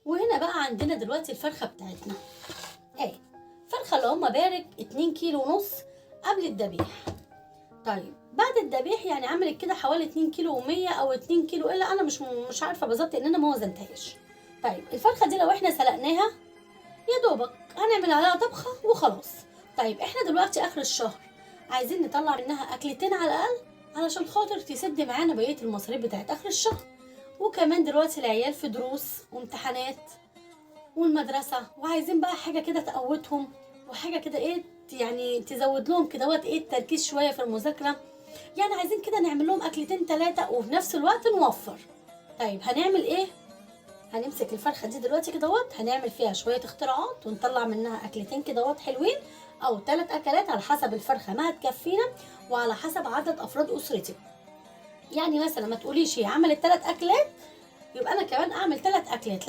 وهنا بقى عندنا دلوقتي الفرخة بتاعتنا اهي. فرخة اللهم بارك 2 كيلو ونص قبل الذبيح. طيب بعد الذبيح يعني عملت كده حوالي 2 كيلو و100 او 2 كيلو الا انا مش عارفة بالظبط ان انا ما وزنتهاش. طيب الفرخة دي لو احنا سلقناها يا دوبك هنعمل عليها طبخة وخلاص. طيب احنا دلوقتي اخر الشهر عايزين نطلع منها اكلتين على الاقل علشان خاطر تسد معانا بقية المصاريف بتاعت اخر الشهر. وكمان دلوقتي العيال في دروس وامتحانات والمدرسة، وعايزين بقى حاجة كده تقوتهم وحاجة كده ايه يعني تزود لهم كده ايه التركيز شوية في المذاكرة. يعني عايزين كده نعمل لهم اكلتين 3 وفي نفس الوقت نوفر. طيب هنعمل ايه؟ هنمسك الفرخة دي دلوقتي كده هنعمل فيها شوية اختراعات ونطلع منها اكلتين كده حلوين او 3 اكلات على حسب الفرخة ما هتكفينا وعلى حسب عدد افراد اسرتي. يعني مثلا ما تقوليش هي عملت 3 اكلات يبقى انا كمان اعمل 3 اكلات، لا